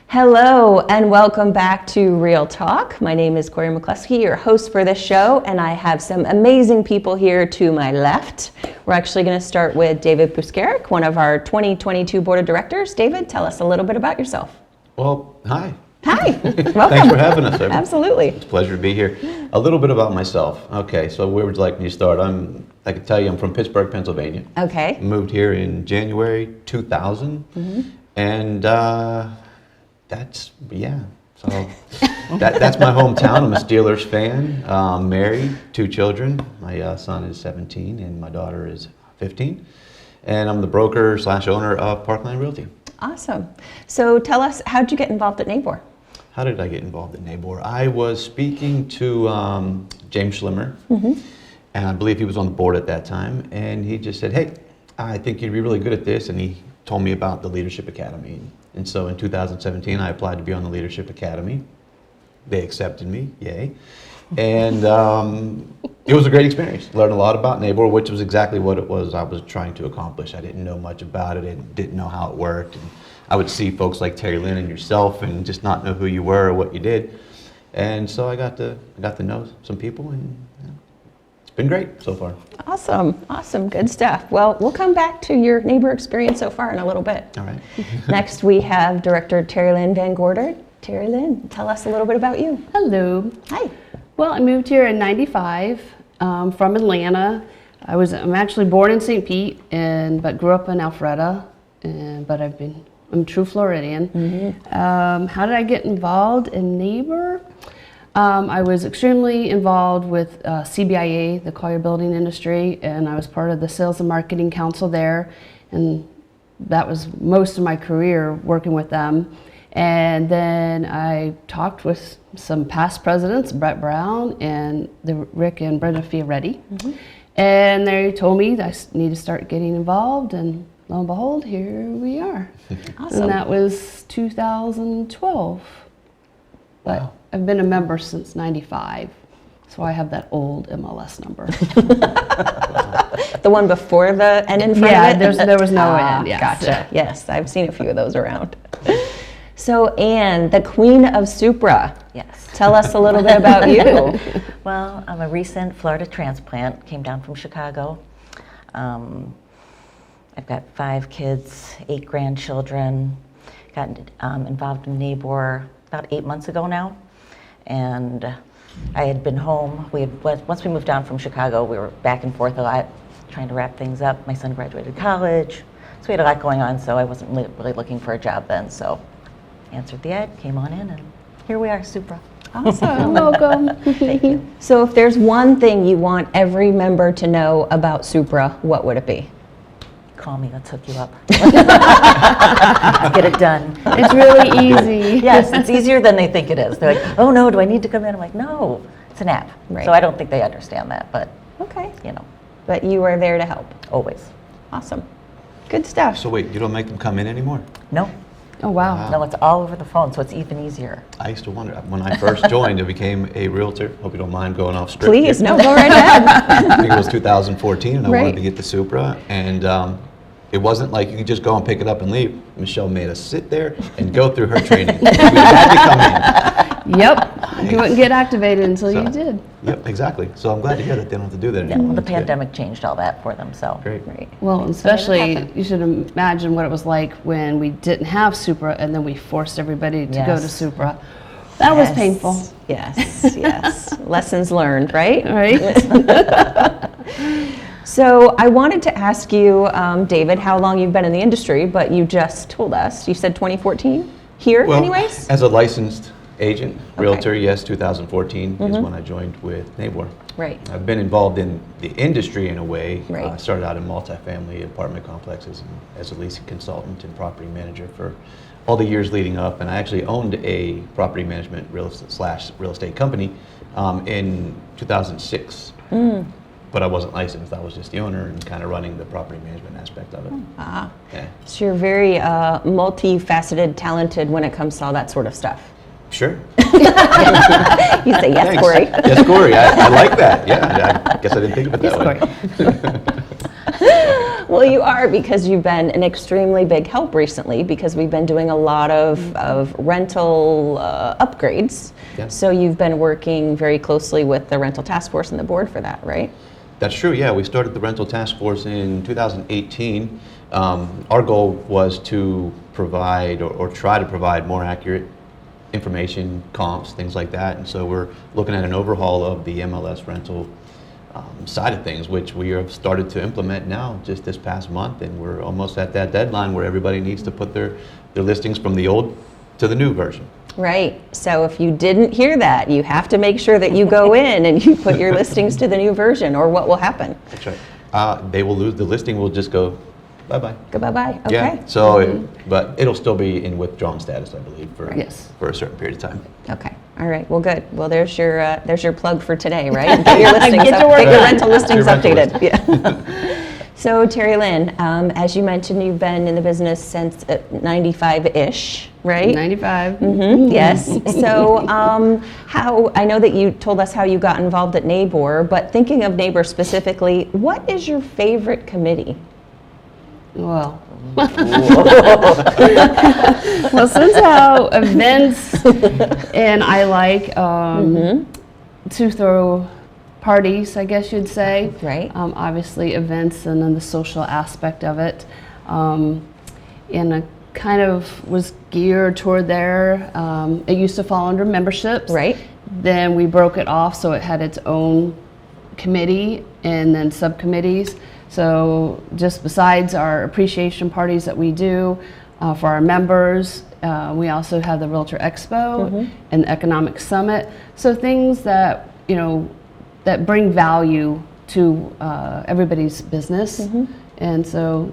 Hello and welcome back to Real Talk. My name is Corey McCloskey, your host for this show, and I have some amazing people here to my left. We're actually going to start with David Puskaric, one of our 2022 Board of Directors. David, tell us a little bit about yourself. Well, hi. Hi, welcome. Thanks for having us. Absolutely. It's a pleasure to be here. A little bit about myself. Okay, so where would you like me to start? I can tell you I'm from Pittsburgh, Pennsylvania. Okay. Moved here in January 2000, and so that's my hometown. I'm a Steelers fan. Married, 2 children. My son is 17 and my daughter is 15. And I'm the broker / owner of Parkland Realty. Awesome. So tell us, how'd you get involved at NABOR? How did I get involved in NABOR? I was speaking to James Schlimmer, and I believe he was on the board at that time, and he just said, hey, I think you'd be really good at this, and he told me about the Leadership Academy. And so in 2017, I applied to be on the Leadership Academy. They accepted me, yay. And it was a great experience. Learned a lot about NABOR, which was exactly what it was I was trying to accomplish. I didn't know much about it and didn't know how it worked. And I would see folks like Terrilyn and yourself and just not know who you were or what you did. And so I got to know some people, and it's been great so far. Awesome, good stuff. Well, we'll come back to your NABOR experience so far in a little bit. All right. Next, we have Director Terrilyn VanGorder. Terrilyn, tell us a little bit about you. Hello. Hi. Well, I moved here in '95 from Atlanta. I'm actually born in St. Pete, but grew up in Alpharetta. But I'm a true Floridian. How did I get involved in NABOR? I was extremely involved with CBIA, the Collier Building Industry, and I was part of the Sales and Marketing Council there, and that was most of my career working with them. And then I talked with some past presidents, Brett Brown and Rick and Brenda Fioretti, and they told me that I need to start getting involved, and lo and behold, here we are. Awesome. And that was 2012. But Wow. I've been a member since '95, so I have that old MLS number. The one before the N in front of it? There was no N. Yes. Gotcha. Yes, I've seen a few of those around. So Anne, the Queen of Supra. Yes. Tell us a little bit about you. Well, I'm a recent Florida transplant, came down from Chicago. I've got 5 kids, 8 grandchildren, got involved in NABOR about 8 months ago now. And I had been home. Once we moved down from Chicago, we were back and forth a lot, trying to wrap things up. My son graduated college, so we had a lot going on, so I wasn't really looking for a job then. So answered the ad, came on in, and here we are, Supra. Awesome. Welcome. Thank you. So if there's one thing you want every member to know about Supra, what would it be? Call me, let's hook you up. Let's get it done. It's really easy. Yes, it's easier than they think it is. They're like, oh no, do I need to come in? I'm like, no, it's an app. Right. So I don't think they understand that, but Okay. you know, But you are there to help. always. Awesome. Good stuff. So wait, you don't make them come in anymore? No, Oh, wow. no, it's all over the phone, so it's even easier. I used to wonder, when I first joined, I became a realtor. Hope you don't mind going off script. Please, here. no, go right ahead. I think it was 2014, and I Right. wanted to get the Supra, and it wasn't like you could just go and pick it up and leave. Michelle made us sit there and go through her training. We had to come in. Yep. You wouldn't get activated until you So- did. Yep, exactly. So I'm glad to hear that they don't have to do that Yeah, anymore. the That's good. pandemic changed all that for them, so. Great. Right. Well, made it especially, happen. you should imagine what it was like when we didn't have Supra and then we forced everybody to go to Yes. Supra. That was Yes. painful. Yes, yes. Lessons learned, right? Right? So I wanted to ask you, David, how long you've been in the industry, but you just told us. You said 2014 here, Well, anyways? as a licensed agent, Okay. realtor, yes, 2014 is when I joined with NABOR. Right. I've been involved in the industry in a way. Right. I started out in multifamily apartment complexes and as a leasing consultant and property manager for all the years leading up. And I actually owned a property management real estate company in 2006. But I wasn't licensed. I was just the owner and kind of running the property management aspect of it. Ah, Yeah. so you're very multifaceted, talented when it comes to all that sort of stuff. Sure. You say yes, Thanks. Corey. Yes, Corey. I like that. Yeah, I guess I didn't think of it that way. Yes, Corey. Well, you are, because you've been an extremely big help recently, because we've been doing a lot of rental upgrades. Yeah. So you've been working very closely with the rental task force and the board for that, right? That's true, yeah. We started the rental task force in 2018. Our goal was to provide or try to provide more accurate information, comps, things like that. And so we're looking at an overhaul of the MLS rental side of things, which we have started to implement now just this past month. And we're almost at that deadline where everybody needs to put their listings from the old to the new version. Right. So if you didn't hear that, you have to make sure that you go in and you put your listings to the new version, or what will happen? That's right. They will lose, the listing will just go bye-bye. Go bye-bye. Okay. Yeah, so, but it'll still be in withdrawn status, I believe, for Yes. for a certain period of time. Okay. All right. Well, good. Well, there's your plug for today, right? Get your listings Get to work. Get your rental listings Your rental updated. Yeah. So, Terrilyn, as you mentioned, you've been in the business since 95-ish, right? 95. Yes. So, how I know that you told us how you got involved at NABOR, but thinking of NABOR specifically, what is your favorite committee? Well, well, since how events and I like to throw parties, I guess you'd say. Right. Obviously events and then the social aspect of it. And I kind of was geared toward there. It used to fall under memberships. Right. Then we broke it off so it had its own committee and then subcommittees. So just besides our appreciation parties that we do for our members, we also have the Realtor Expo and the Economic Summit. So things that, you know, that bring value to everybody's business. And so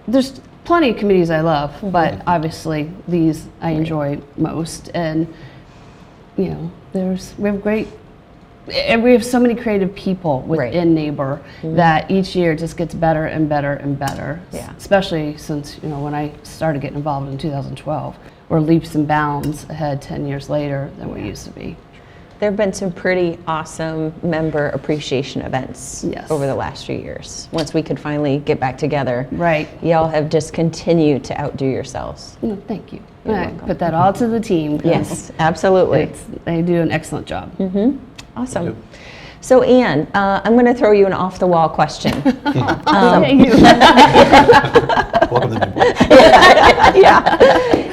there's plenty of committees I love, but obviously these I enjoy most. And, you know, we have so many creative people within NABOR that each year just gets better and better and better. Yeah. Especially since, you know, when I started getting involved in 2012, we're leaps and bounds ahead 10 years later than we used to be. There have been some pretty awesome member appreciation events Yes. over the last few years. Once we could finally get back together, Right. y'all have just continued to outdo yourselves. No, thank you. You're I welcome. put that all to the team. 'cause Yes, absolutely. they do an excellent job. Awesome. Yep. So, Anne, I'm going to throw you an off-the-wall question. Thank you. Welcome to the board. Yeah.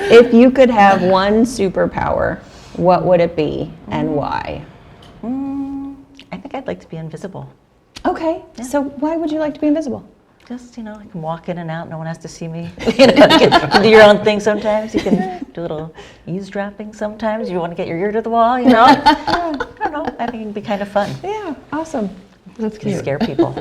If you could have one superpower, what would it be and why? I think I'd like to be invisible. Okay. So, why would you like to be invisible? Just, you know, I can walk in and out, no one has to see me. You know, you can do your own thing sometimes. You can do a little eavesdropping sometimes. You want to get your ear to the wall, you know? Yeah, I don't know. I think it'd be kind of fun. Yeah, awesome. That's To cute. scare people.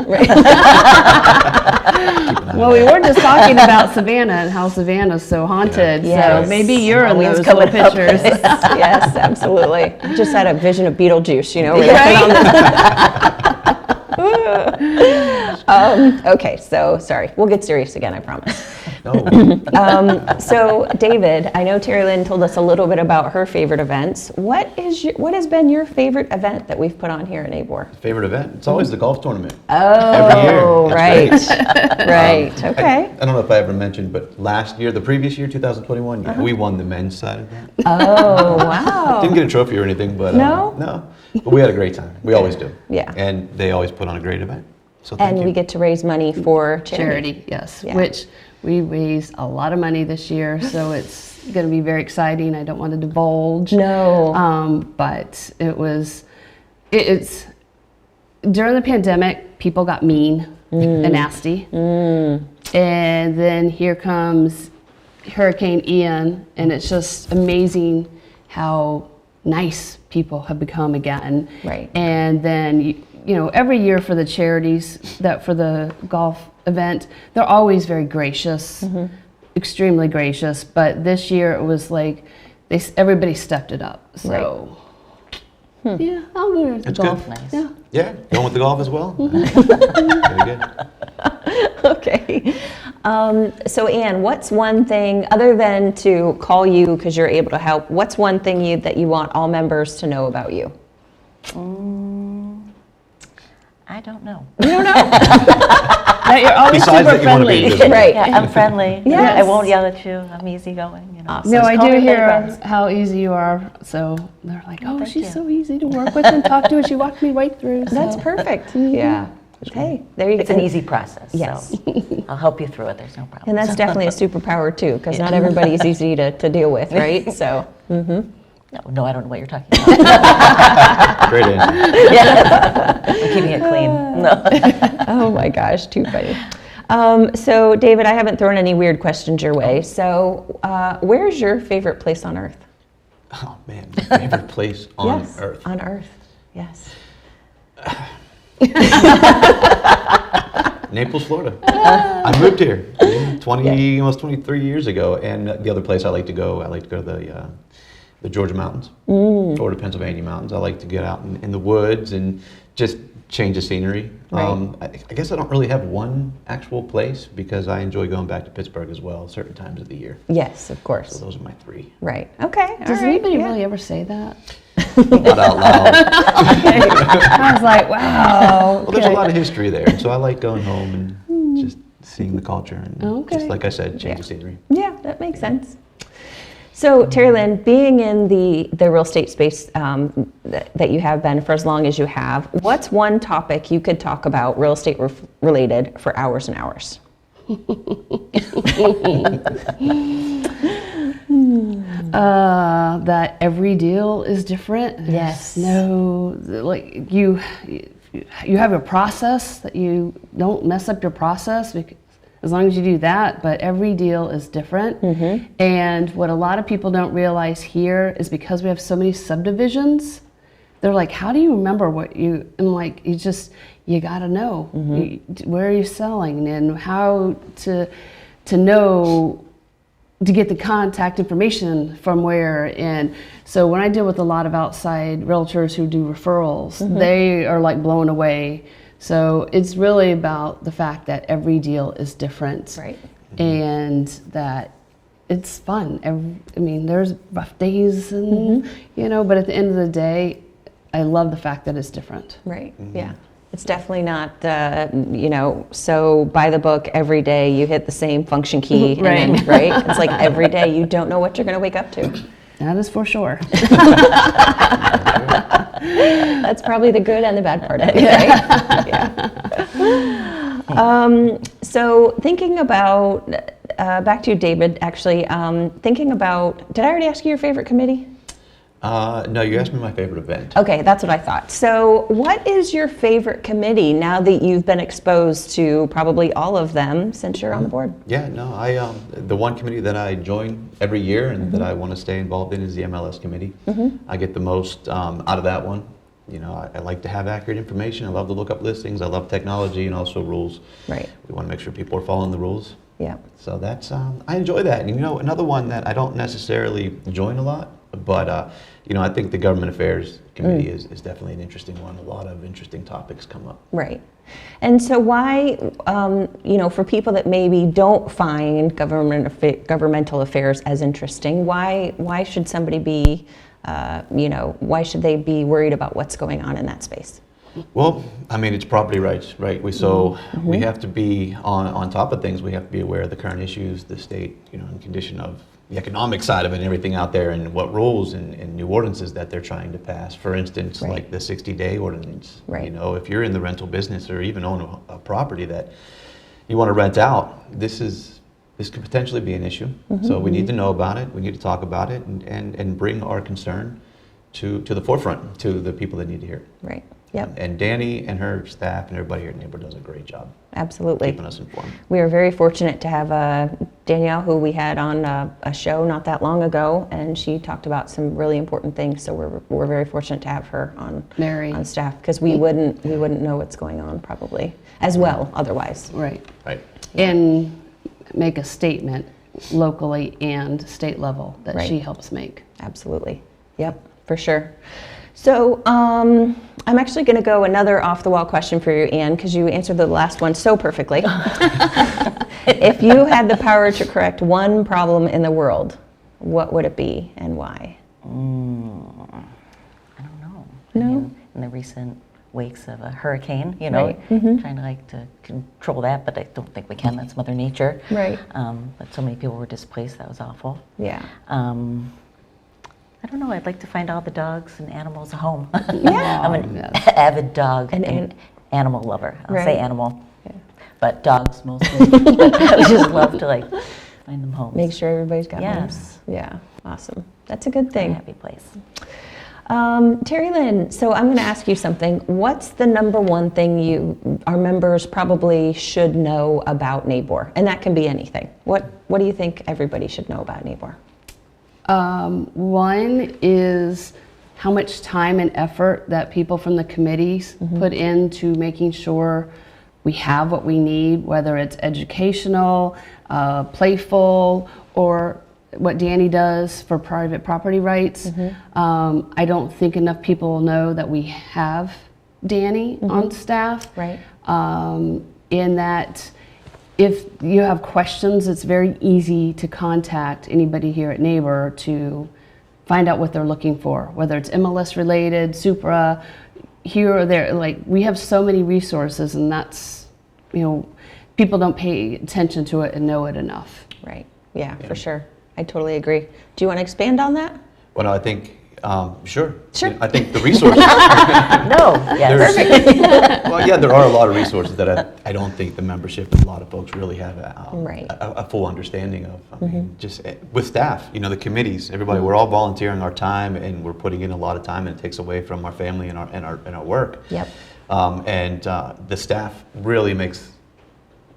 Well, we were just talking about Savannah and how Savannah's so haunted. Yes. So maybe you're in Halloween's those little coming up. pictures. Yes, absolutely. Just had a vision of Beetlejuice, you know, where they put on the okay, so sorry. We'll get serious again, I promise. No. So, David, I know Terrilyn told us a little bit about her favorite events. What has been your favorite event that we've put on here at NABOR? Favorite event? It's always the golf tournament. Oh, year. right. Right. Okay. I don't know if I ever mentioned, but the previous year, 2021, yeah, we won the men's side of that. Oh, wow. Didn't get a trophy or anything, but No? no. But we had a great time. We always do. Yeah. And they always put on a great event. So thank And you. we get to raise money for charity. Charity, yes. Yeah. Which we raised a lot of money this year, so it's going to be very exciting. I don't want to divulge. No. But it's during the pandemic, people got mean and nasty. And then here comes Hurricane Ian, and it's just amazing how nice people have become again. Right. And then, you know, every year for the charities for the golf event, they're always very gracious, extremely gracious. But this year it was like everybody stepped it up. So, yeah, I'll go with the That's golf. good. Nice. Yeah. Yeah, going with the golf as well. Very good. Okay. So, Anne, what's one thing, other than to call you because you're able to help, what's one thing that you want all members to know about you? I don't know. You don't know? That you're always Besides super that you wanna be friendly. visible. Right. Yeah, I'm friendly. Yes. I won't yell at you. I'm easygoing. You know. Awesome. No, Just I call do me hear Betty Bones. how easy you are. So they're like, oh, thank she's you. so easy to work with and talk to, and she walked me right through. That's so. perfect. Yeah. Hey, there you go. It's an easy process. Yes. So I'll help you through it. There's no problem. And that's definitely a superpower too, because not everybody's easy to deal with, right? So, No, I don't know what you're talking about. Great answer. Yeah. I'm keeping it clean. No. oh my gosh, too funny. So, David, I haven't thrown any weird questions your way. So, where's your favorite place on Earth? Oh man, my favorite place on yes, earth. on Earth. Yes. Naples, Florida. I moved here almost 23 years ago, and the other place I like to go to the Georgia mountains or the Pennsylvania mountains. I like to get out in the woods and just change the scenery. Right. I guess I don't really have one actual place because I enjoy going back to Pittsburgh as well, certain times of the year. Yes, of So course. those are my three. Right. Okay. Does all right, anybody yeah. really ever say that? Not out loud. I was like, wow. Well, there's a okay. lot of history there, so I like going home and just seeing the culture and Okay. just like I said, change Yeah. the scenery. Yeah, that makes sense. So, Terrilyn, being in the real estate space that you have been for as long as you have, what's one topic you could talk about real estate related for hours and hours? That every deal is different. There's Yes. No, like you have a process that you don't mess up your process because as long as you do that, but every deal is different. And what a lot of people don't realize here is because we have so many subdivisions, they're like, how do you remember what you, and like, you gotta know where are you selling and how to know to get the contact information from where. And so when I deal with a lot of outside realtors who do referrals, they are like blown away. So it's really about the fact that every deal is different. Right. And that it's fun. I mean, there's rough days and, but at the end of the day, I love the fact that it's different. Right. Yeah. It's definitely not, so by the book every day you hit the same function key. Right. And then, right? It's like every day you don't know what you're going to wake up to. That is for sure. That's probably the good and the bad part of it, right? Yeah. So thinking about, back to you, David, actually, thinking about, did I already ask you your favorite committee? No, you asked me my favorite event. Okay, that's what I thought. So what is your favorite committee now that you've been exposed to probably all of them since you're on the board? Yeah, no, the one committee that I join every year and that I want to stay involved in is the MLS committee. I get the most out of that one. I like to have accurate information. I love to look up listings. I love technology and also rules. Right. We want to make sure people are following the rules. Yeah. So that's, I enjoy that. And another one that I don't necessarily join a lot, but I think the Government Affairs Committee is definitely an interesting one. A lot of interesting topics come up. Right. And so why, for people that maybe don't find governmental affairs as interesting, why should somebody be, why should they be worried about what's going on in that space? Well, I mean, it's property rights, right? We have to be on top of things. We have to be aware of the current issues, the state, and condition of the economic side of it and everything out there and what rules and new ordinances that they're trying to pass. For instance, Right. like the 60-day ordinance. Right. If you're in the rental business or even own a property that you want to rent out, this could potentially be an issue. So we need to know about it. We need to talk about it and bring our concern to the forefront, to the people that need to hear it. Right. Yep. And Danny and her staff and everybody here at NABOR does a great job Absolutely. keeping us informed. We are very fortunate to have Danielle, who we had on a show not that long ago, and she talked about some really important things. So we're very fortunate to have her on staff because we wouldn't know what's going on probably as well otherwise. Right. Right. And make a statement locally and state level that Right. she helps make. Absolutely. Yep, for sure. So I'm actually going to go another off-the-wall question for you, Anne, because you answered the last one so perfectly. If you had the power to correct one problem in the world, what would it be and why? I don't know. No? I mean, in the recent wakes of a hurricane, you know, Right. Mhm. trying to like to control that, but I don't think we can. That's Mother Nature. Right. But so many people were displaced. That was awful. Yeah. I don't know. I'd like to find all the dogs and animals a home. Yeah. I'm an Yes. avid dog And- and animal lover. I'll Right. say animal, Yeah. but dogs mostly. But I would just love to like find them homes. Make sure everybody's got homes. Yes. Yeah. Awesome. That's a good A thing. happy place. Terrilyn, so I'm going to ask you something. What's the number one thing our members probably should know about NABOR? And that can be anything. What do you think everybody should know about NABOR? One is how much time and effort that people from the committees put into making sure we have what we need, whether it's educational, playful, or what Danny does for private property rights. I don't think enough people know that we have Danny on staff. Right. In that if you have questions, it's very easy to contact anybody here at NABOR to find out what they're looking for, whether it's MLS related, Supra, here or there. Like, we have so many resources, and that's, you know, people don't pay attention to it and know it enough. Right. Yeah, for sure. I totally agree. Do you want to expand on that? Well, no, I think, sure. Sure. I think the resources. No, yes. Well, yeah, there are a lot of resources that I don't think the membership and a lot of folks really have Right. a full understanding of. I mean, just with staff, you know, the committees, everybody, we're all volunteering our time and we're putting in a lot of time, and it takes away from our family and our work. Yep. The staff really makes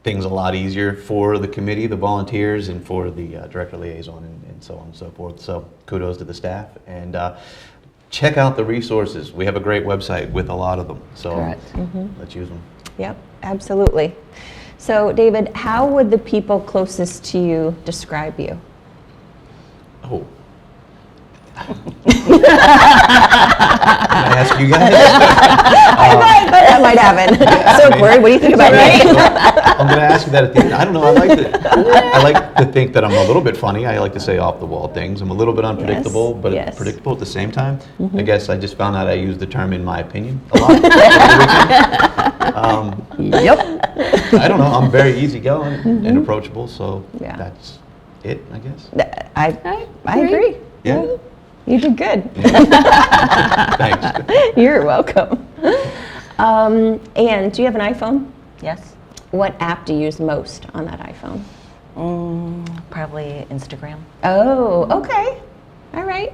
things a lot easier for the committee, the volunteers, and for the director liaison, and so on and so forth. So kudos to the staff, and check out the resources. We have a great website with a lot of them, so Correct. let's use them. Yep, absolutely. So, David, how would the people closest to you describe you? Oh. Can I ask you guys? I thought that might happen. So, Corey, what do you think about me? I'm going to ask you that at the end. I don't know. I like to think that I'm a little bit funny. I like to say off the wall things. I'm a little bit unpredictable, but yes. predictable at the same time. I guess I just found out I use the term "in my opinion" a lot. Yep. I don't know. I'm very easygoing and approachable, so Yeah. that's it, I guess. I agree. Yeah. You did good. Thanks. You're welcome. And do you have an iPhone? Yes. What app do you use most on that iPhone? Probably Instagram. Oh, okay. All right.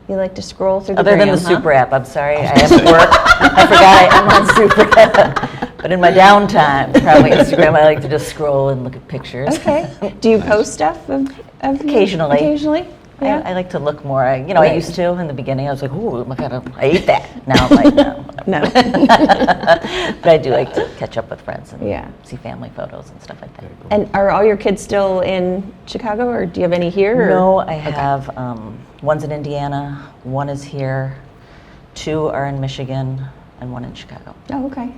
You like to scroll through the Other than gram, the huh? Supra app, I'm sorry, I have to work. I forgot I'm on Supra. But in my downtime, probably Instagram, I like to just scroll and look at pictures. Okay. Do you post stuff of Occasionally. Occasionally? Yeah. I like to look more. I Right. used to in the beginning. I was like, ooh, look at I ate that. Now I'm like, no. No. But I do like to catch up with friends and Yeah. see family photos and stuff like that. And are all your kids still in Chicago, or do you have any here? Or? No, I have, one's in Indiana, one is here, 2 are in Michigan, and 1 in Chicago. Oh, okay.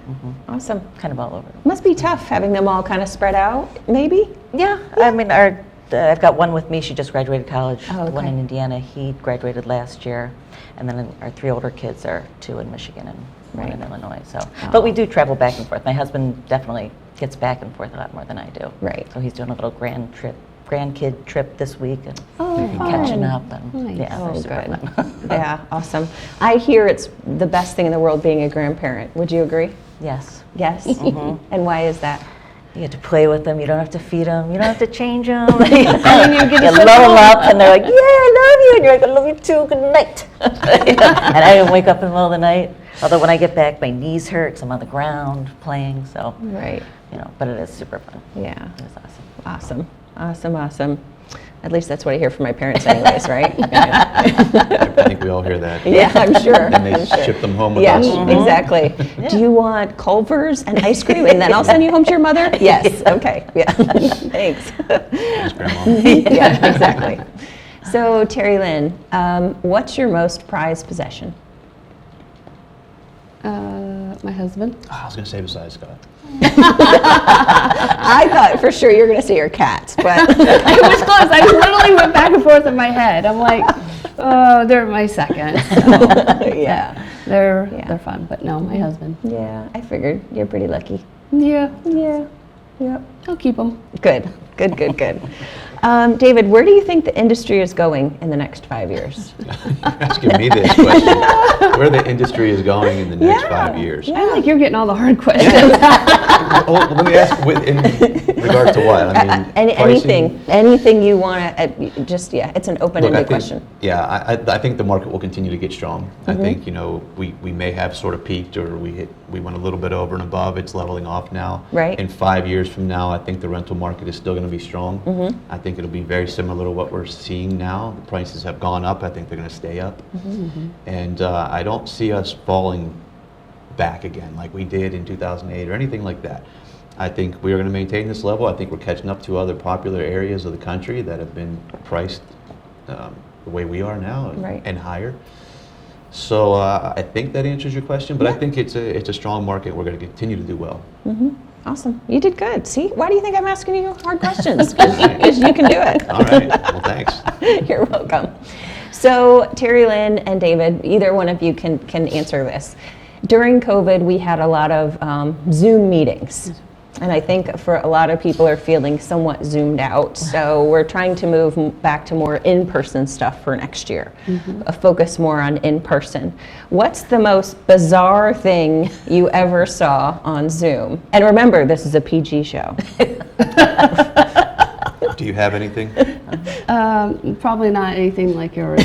Awesome. Kind of all over. Must be tough having them all kind of spread out, maybe? Yeah, I mean, I've got one with me, she just graduated college. Oh, The one okay. in Indiana, he graduated last year. And then our 3 older kids are 2 in Michigan and 1 in Right. Illinois. So, Oh. But we do travel back and forth. My husband definitely gets back and forth a lot more than I do. Right. So he's doing a little grandkid trip this week and Oh, catching fun. up. And Nice. yeah, Oh, they're super good. fun. Yeah, awesome. I hear it's the best thing in the world being a grandparent. Would you agree? Yes. Yes? And why is that? You get to play with them. You don't have to feed them. You don't have to change them. you you get to load them up, and they're like, "Yeah, I love you," and you're like, "I love you too. Good night." And I didn't wake up in the middle of the night. Although when I get back, my knees hurt 'cause I'm on the ground playing. So, Right. but it is super fun. Yeah. It was awesome. Awesome. Awesome. Awesome. At least that's what I hear from my parents, anyways, right? I think we all hear that. Yeah, I'm sure. And they I'm sure. ship them home with Yeah, us. exactly. Do you want Culver's and ice cream, and then I'll send you home to your mother? Yes. Okay. Yeah. Thanks. Thanks, Grandma. Yeah, exactly. So, Terrilyn, what's your most prized possession? My husband. Oh, I was going to say besides Scott. I thought for sure you were going to say your cat, but I was close. I literally went back and forth in my head. I'm like, oh, they're my second. So. yeah. They're fun, but no, my husband. Yeah, I figured. You're pretty lucky. Yeah, Yeah. Yep. I'll keep them. Good. David, where do you think the industry is going in the next 5 years? You're asking me this question. Where the industry is going in the next Yeah. 5 years. I like you're getting all the hard questions. Well, let me ask in regard to what? I mean, pricing? Anything you want to, it's an Look, open-ended I think, question. yeah, I think the market will continue to get strong. I think, we may have sort of peaked, or we went a little bit over and above. It's leveling off now. Right. In 5 years from now, I think the rental market is still going to be strong. I think it'll be very similar to what we're seeing now. The prices have gone up. I think they're going to stay up. And I don't see us falling back again like we did in 2008 or anything like that. I think we are going to maintain this level. I think we're catching up to other popular areas of the country that have been priced the way we are now and higher. So I think that answers your question, but I think it's a strong market. We're going to continue to do well. Awesome. You did good. See, why do you think I'm asking you hard questions? Because you can do it. All right. Well, thanks. You're welcome. So Terrilyn and David, either one of you can answer this. During COVID, we had a lot of Zoom meetings. And I think for a lot of people are feeling somewhat zoomed out. So we're trying to move back to more in-person stuff for next year. Focus more on in-person. What's the most bizarre thing you ever saw on Zoom? And remember, this is a PG show. Do you have anything? Probably not anything like yours.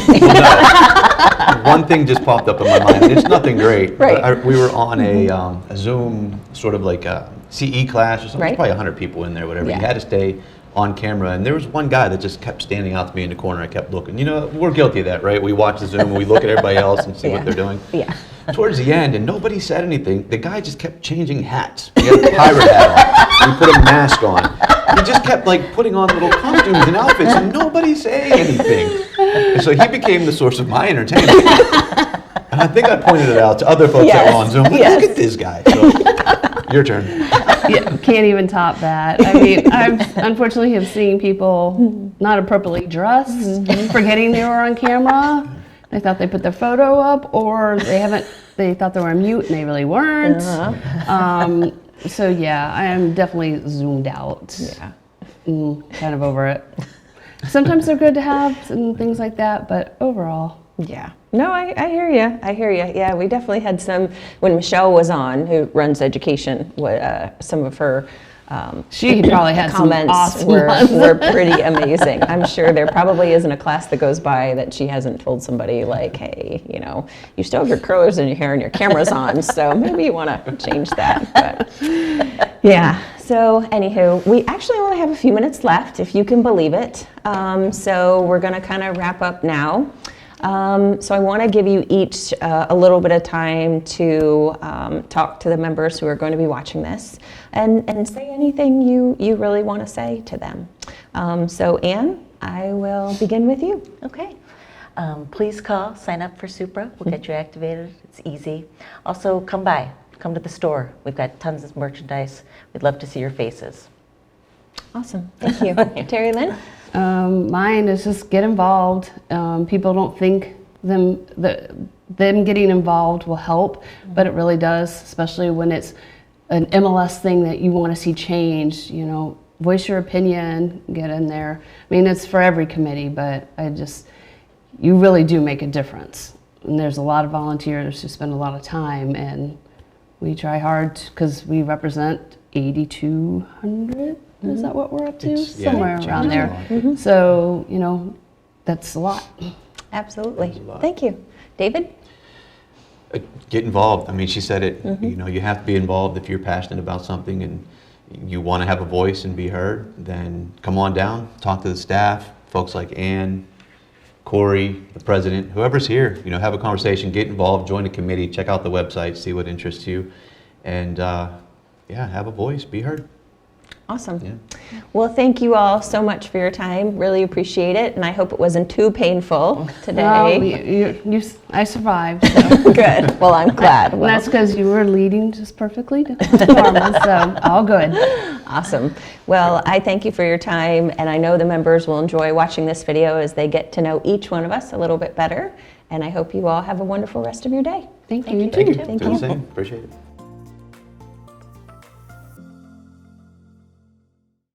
One thing just popped up in my mind, and it's nothing great. Right. But we were on a Zoom, sort of like a CE class or something. Right. There's probably 100 people in there, whatever. Yeah. You had to stay on camera, and there was one guy that just kept standing out to me in the corner. I kept looking. We're guilty of that, right? We watch the Zoom and we look at everybody else and see what they're doing. Yeah. Towards the end, and nobody said anything, the guy just kept changing hats. He had a pirate hat on. He put a mask on. He just kept putting on little costumes and outfits, and nobody saying anything. And so he became the source of my entertainment. And I think I pointed it out to other folks that were on Zoom. Look at this guy. So, your turn. Yeah, can't even top that. I mean, I've unfortunately have seen people not appropriately dressed, forgetting they were on camera. They thought they put their photo up, or they thought they were on mute and they really weren't. So yeah, I am definitely zoomed out. Yeah. Kind of over it. Sometimes they're good to have and things like that, but overall. Yeah. No, I hear you. Yeah, we definitely had some, when Michelle was on, who runs education, some of her She probably had some comments awesome were ones. pretty amazing. I'm sure there probably isn't a class that goes by that she hasn't told somebody like, hey, you still have your curlers in your hair and your camera's on, so maybe you want to change that. But yeah. So anywho, we actually only have a few minutes left, if you can believe it. So we're going to kind of wrap up now. So I want to give you each a little bit of time to talk to the members who are going to be watching this and say anything you really want to say to them. So Anne, I will begin with you. Okay. Please call, sign up for Supra. We'll get you activated. It's easy. Also, come by. Come to the store. We've got tons of merchandise. We'd love to see your faces. Awesome. Thank you. Terrilyn? Mine is just get involved. People don't think them getting involved will help, but it really does, especially when it's an MLS thing that you want to see change. Voice your opinion, get in there. I mean, it's for every committee, but you really do make a difference. And there's a lot of volunteers who spend a lot of time, and we try hard because we represent 8,200. Is that what we're up to? Somewhere around there. So, that's a lot. Absolutely. Thank you. David? Get involved. I mean, she said it, you have to be involved if you're passionate about something and you want to have a voice and be heard, then come on down, talk to the staff, folks like Ann, Corey, the president, whoever's here, have a conversation, get involved, join a committee, check out the website, see what interests you, and have a voice, be heard. Awesome. Yeah. Well, thank you all so much for your time. Really appreciate it, and I hope it wasn't too painful today. I survived. So. Good. Well, I'm glad. And that's because you were leading just perfectly normal, so all good. Awesome. Well, I thank you for your time, and I know the members will enjoy watching this video as they get to know each one of us a little bit better, and I hope you all have a wonderful rest of your day. Thank you. Thank you. Thank Do the you. same. Appreciate it.